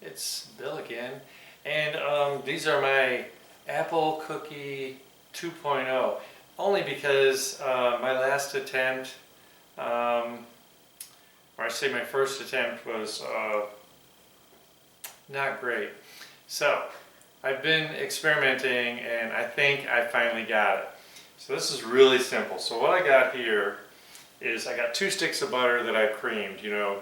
It's Bill again, and these are my apple cookie 2.0, only because my last attempt, or I say my first attempt, was not great. So I've been experimenting and I think I finally got it. So this is really simple. So what I got here is I got 2 sticks of butter that I creamed. You know,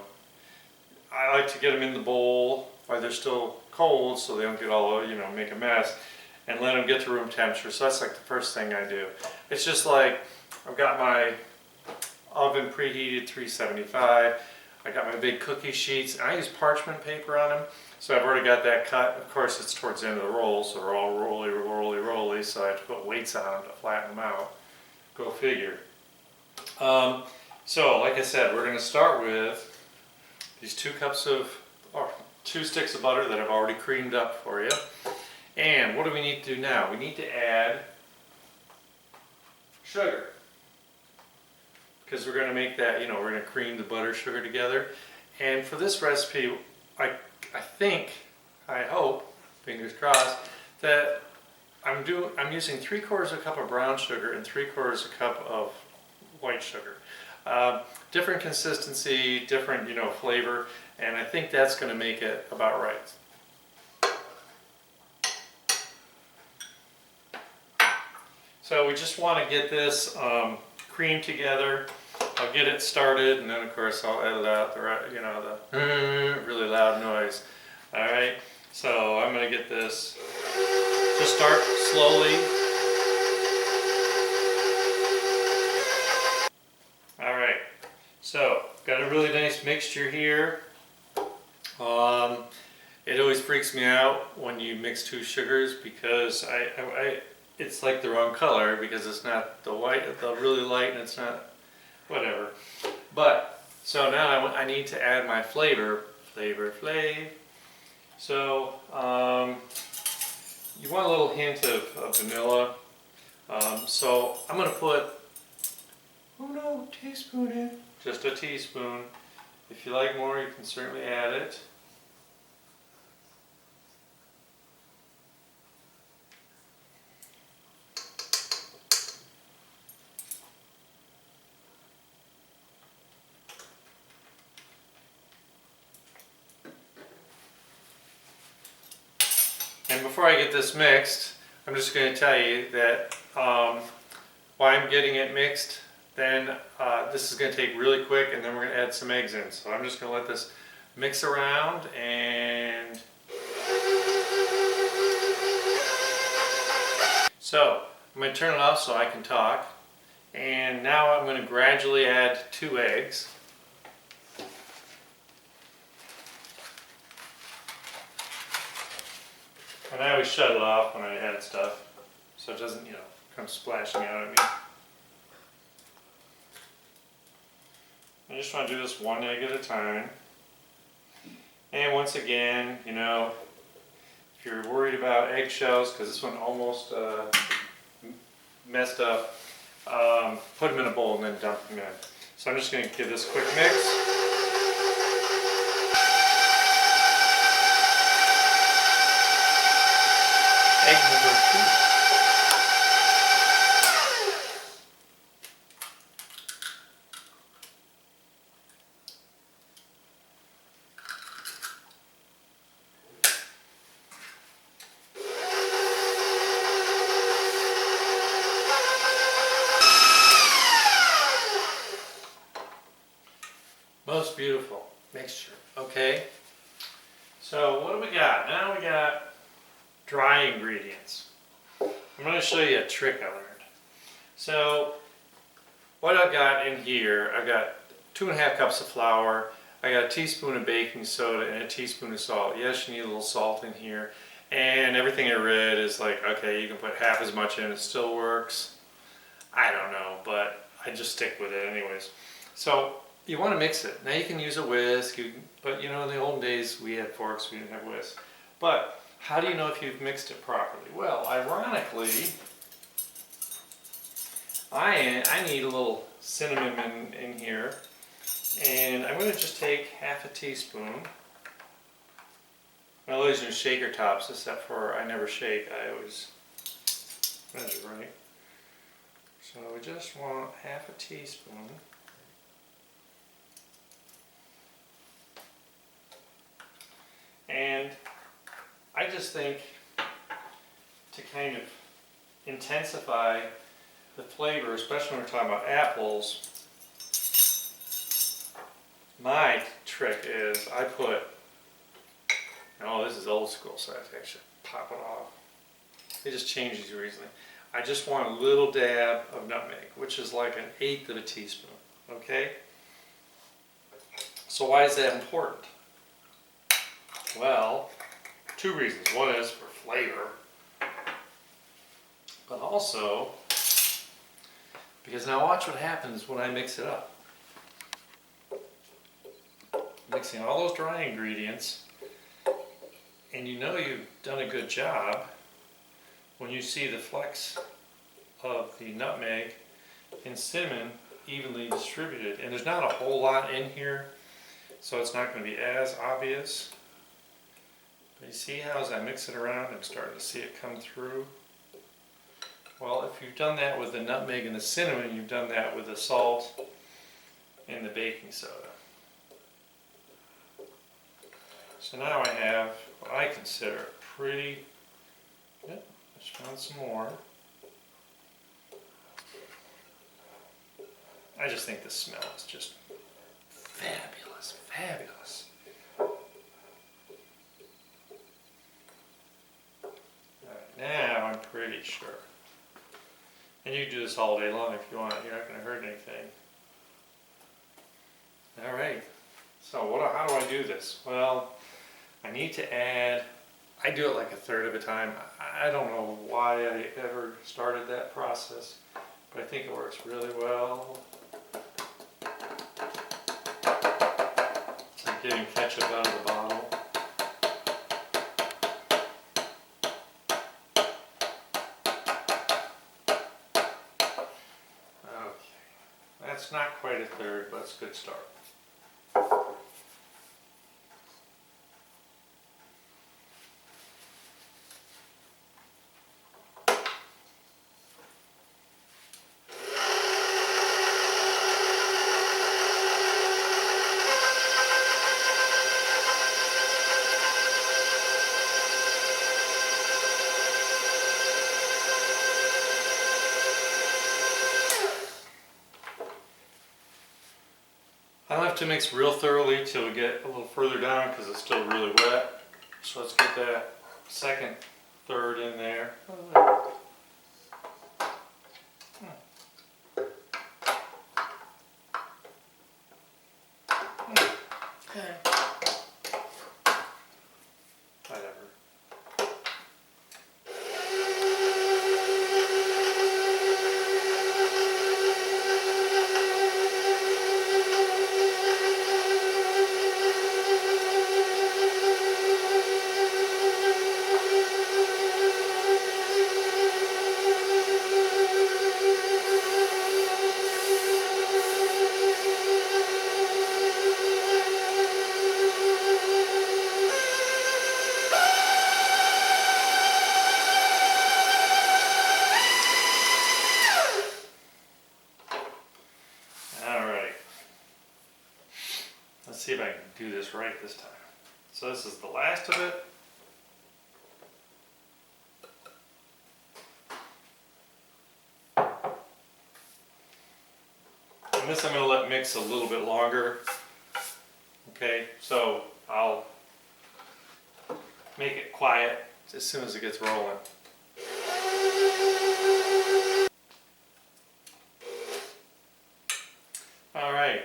I like to get them in the bowl while they're still cold so they don't get all, you know, make a mess, and let them get to room temperature. So that's like the first thing I do. It's just like I've got my oven preheated 375. I got my big cookie sheets, and I use parchment paper on them. So I've already got that cut. Of course, it's towards the end of the roll, so they're all rolly, so I have to put weights on them to flatten them out. Go figure. So, like I said, we're going to start with these 2 sticks of butter that I've already creamed up for you. And what do we need to do now? We need to add sugar. Because we're going to make that, you know, we're going to cream the butter sugar together. And for this recipe, I hope, fingers crossed, that I'm using 3/4 cup of brown sugar and 3/4 cup of white sugar. Different consistency, different, you know, flavor, and I think that's going to make it about right. So we just want to get this cream together. I'll get it started, and then of course I'll edit out the really loud noise. All right, so I'm going to get this. Just start slowly. All right, so got a really nice mixture here. It always freaks me out when you mix 2 sugars because it's like the wrong color because it's not the white, the really light, and it's not whatever. But so now I need to add my flavor. So you want a little hint of vanilla. So I'm going to put, teaspoon in. Just a teaspoon. If you like more, you can certainly add it. And before I get this mixed, I'm just going to tell you that why I'm getting it mixed. Then this is going to take really quick, and then we're going to add some eggs in. So I'm just going to let this mix around, and so I'm going to turn it off so I can talk. And now I'm going to gradually add 2 eggs. And I always shut it off when I add stuff, so it doesn't, you know, come splashing out at me. I just want to do this 1 egg at a time. And once again, you know, if you're worried about eggshells, because this one almost messed up, put them in a bowl and then dump them in. So I'm just going to give this a quick mix. Egg number 2. Most beautiful mixture. Okay. So what do we got? Now we got dry ingredients. I'm going to show you a trick I learned. So what I've got in here, I've got 2.5 cups of flour, I got a teaspoon of baking soda and a teaspoon of salt. Yes, you need a little salt in here. And everything I read is like, okay, you can put half as much in, it still works. I don't know, but I just stick with it anyways. So you want to mix it. Now you can use a whisk, but you know, in the old days we had forks, we didn't have whisk. But how do you know if you've mixed it properly? Well, ironically, I need a little cinnamon in here, and I'm going to just take half a teaspoon I always use shaker tops, except for I never shake. I always measure, right? So we just want half a teaspoon. And I just think to kind of intensify the flavor, especially when we're talking about apples, my trick is I put, oh, this is old school, so I should pop it off. It just changes recently. I just want a little dab of nutmeg, which is like 1/8 of a teaspoon, okay? So why is that important? Well, 2 reasons. One is for flavor, but also because now watch what happens when I mix it up. Mixing all those dry ingredients, and you know you've done a good job when you see the flecks of the nutmeg and cinnamon evenly distributed. And there's not a whole lot in here, so it's not going to be as obvious. But you see how as I mix it around, I'm starting to see it come through. Well, if you've done that with the nutmeg and the cinnamon, you've done that with the salt and the baking soda. So now I have what I consider a pretty, yep, let's found some more. I just think the smell is just fabulous, fabulous. Alright, now I'm pretty sure. And you can do this all day long if you want, you're not going to hurt anything. Alright, so how do I do this? Well, I need to add, I do it like 1/3 of a time. I don't know why I ever started that process, but I think it works really well. It's like getting ketchup out of the bottle. Okay, that's not quite 1/3, but it's a good start. I don't have to mix real thoroughly till we get a little further down because it's still really wet. So let's get that second third in there. Okay. Whatever. Let's see if I can do this right this time. So this is the last of it. And this I'm going to let mix a little bit longer. Okay, so I'll make it quiet as soon as it gets rolling. All right,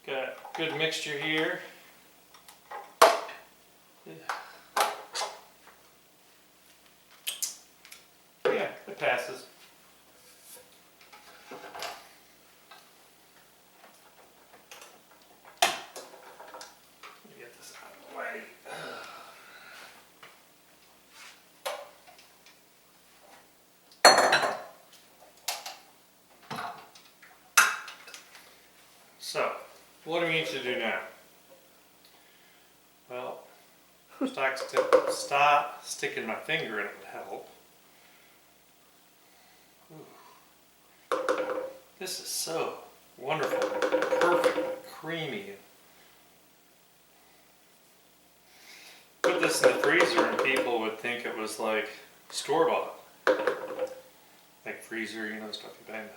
got a good mixture here. Yeah, it passes. Let me get this out of the way. So, what do we need to do now? Well, Stop sticking my finger in it would help. Ooh. This is so wonderful, perfect, creamy. Put this in the freezer and people would think it was like store-bought. Like freezer, you know, stuff you buy in the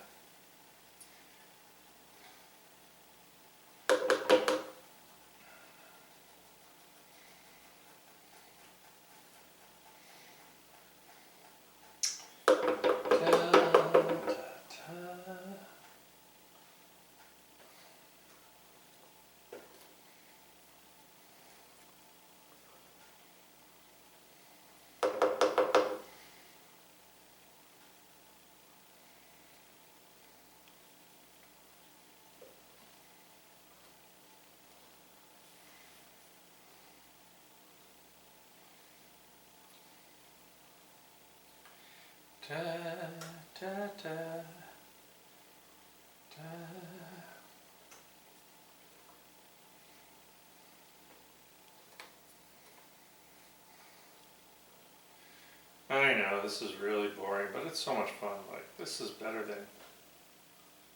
ta ta ta ta. I know this is really boring, but it's so much fun. Like, this is better than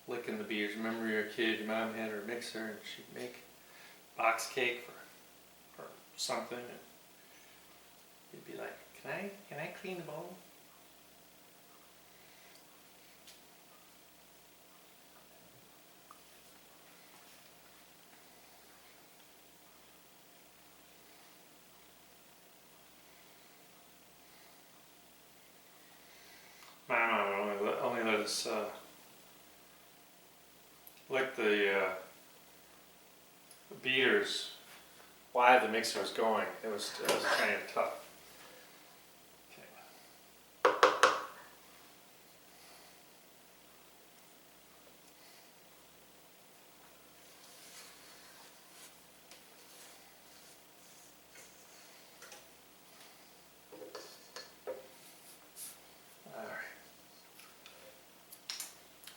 licking the beads. Remember your kid, your mom had her mixer and she'd make box cake for something, and you'd be like, can I clean the bowl? My mom only let us lick the beaters while the mixer was going. It was kind of tough.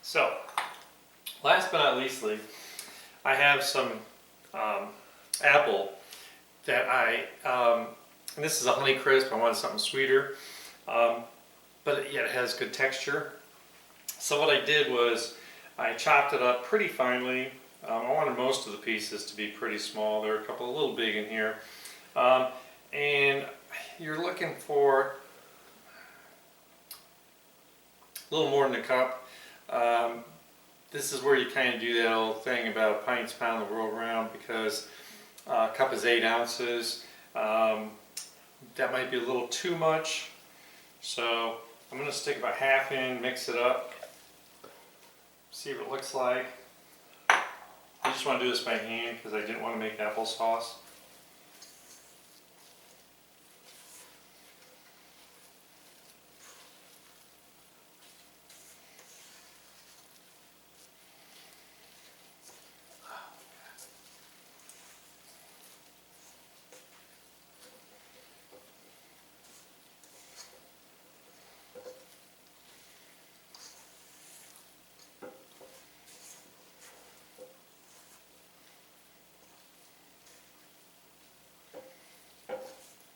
So, last but not leastly, I have some apple that and this is a Honey Crisp. I wanted something sweeter, but yet it has good texture. So what I did was I chopped it up pretty finely. I wanted most of the pieces to be pretty small. There are a couple a little big in here. And you're looking for a little more than a cup. This is where you kind of do that old thing about pints pound the world around, because a cup is 8 ounces. That might be a little too much. So I'm going to stick about half in, mix it up, see what it looks like. I just want to do this by hand because I didn't want to make applesauce.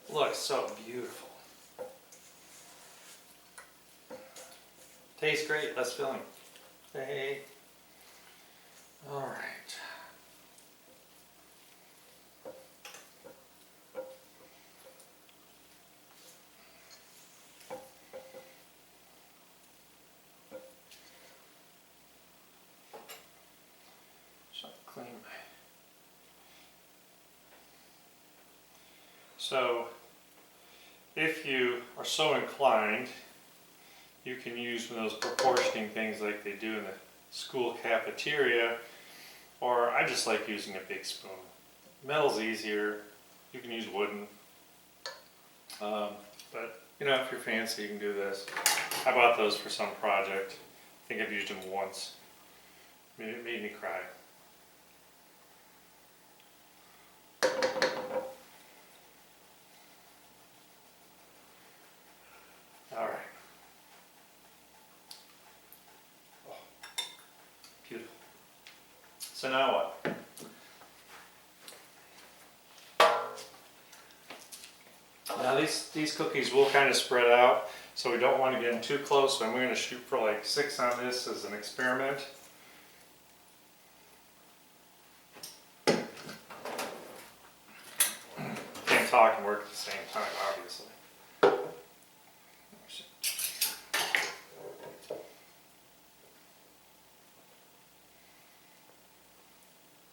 Looks so beautiful. Tastes great, less filling. Hey. All right. So clean my. So, if you are so inclined, you can use one of those proportioning things like they do in the school cafeteria, or I just like using a big spoon. Metal's easier, you can use wooden, but you know, if you're fancy you can do this. I bought those for some project. I think I've used them once. It made me cry. Alright. Oh, beautiful. So now what? Now these cookies will kind of spread out, so we don't want to get them too close. So I'm going to shoot for like 6 on this as an experiment. Can't talk and work at the same time, obviously.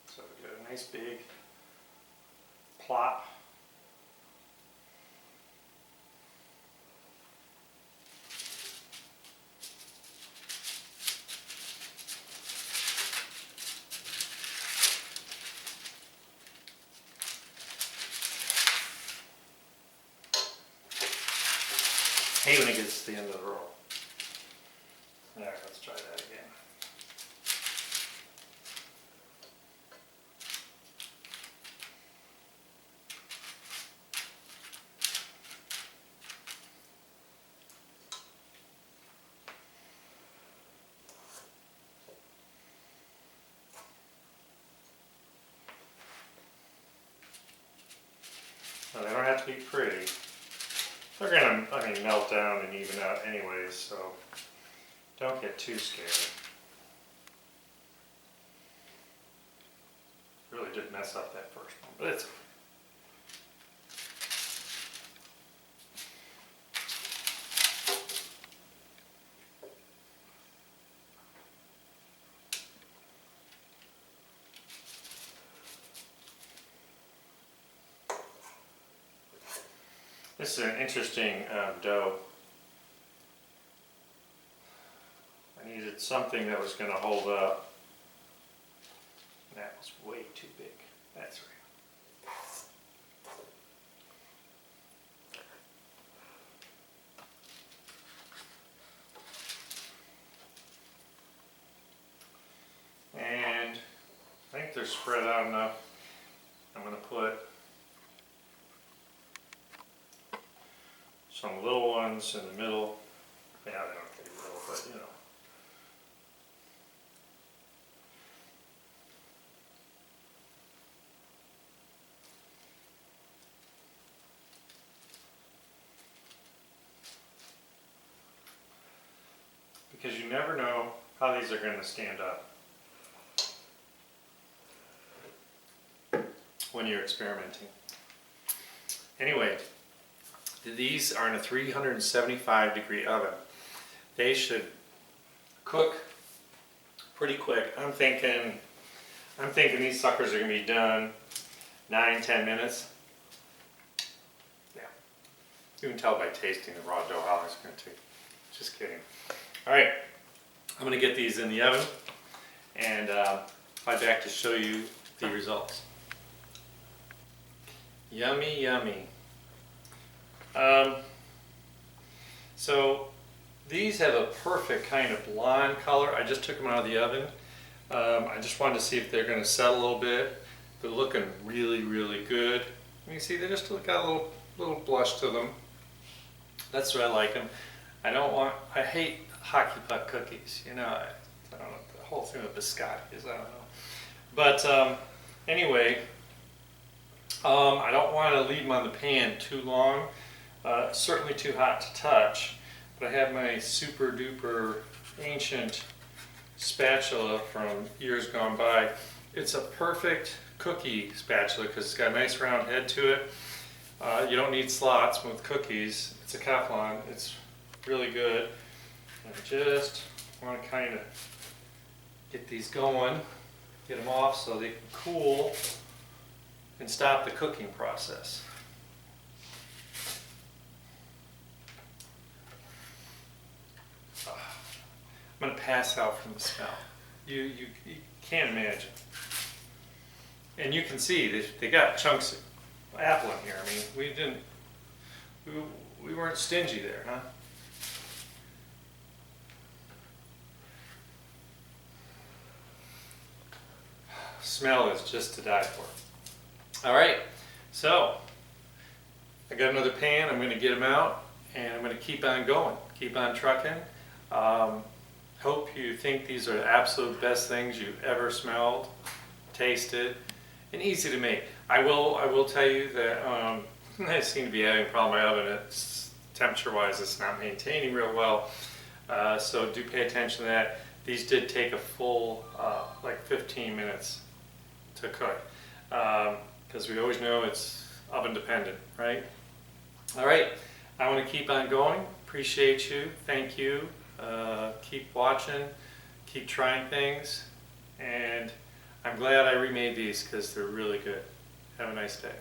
So we get a nice big plot. I hate when it gets to the end of the roll. All right, let's try that again. Now, they don't have to be pretty. They're gonna, melt down and even out anyways, so don't get too scared. Really did mess up that first one, but it's okay. This is an interesting dough. I needed something that was going to hold up. That was way too big. That's right. And I think they're spread out enough. I'm going to put some little ones in the middle. Yeah, they don't have to be little, but you know. Because you never know how these are going to stand up when you're experimenting. Anyway, these are in a 375-degree oven. They should cook pretty quick. I'm thinking these suckers are going to be done 9-10 minutes. Yeah, you can tell by tasting the raw dough how long it's going to take. Just kidding. All right, I'm going to get these in the oven and I'll be back to show you the results. Yummy, yummy. So these have a perfect kind of blonde color. I just took them out of the oven. I just wanted to see if they're going to settle a little bit. They're looking really, really good. You can see they just got a little blush to them. That's why I like them. I hate hockey puck cookies. You know, I don't know what the whole thing with biscotti is. I don't know. But anyway, I don't want to leave them on the pan too long. Certainly too hot to touch, but I have my super duper ancient spatula from years gone by. It's a perfect cookie spatula because it's got a nice round head to it. You don't need slots with cookies. It's a Teflon. It's really good. And I just want to kind of get these going, get them off so they can cool and stop the cooking process. I'm going to pass out from the smell. You can't imagine. And you can see they got chunks of apple in here. I mean, we weren't stingy there, huh? Smell is just to die for. All right, so I got another pan. I'm going to get them out, and I'm going to keep on going, keep on trucking. Hope you think these are the absolute best things you've ever smelled, tasted, and easy to make. I will tell you that I seem to be having a problem with my oven. It's temperature-wise, it's not maintaining real well. So do pay attention to that. These did take a full like 15 minutes to cook, because we always know it's oven dependent, right? All right, I want to keep on going. Appreciate you. Thank you. Keep watching. Keep trying things. And I'm glad I remade these because they're really good. Have a nice day.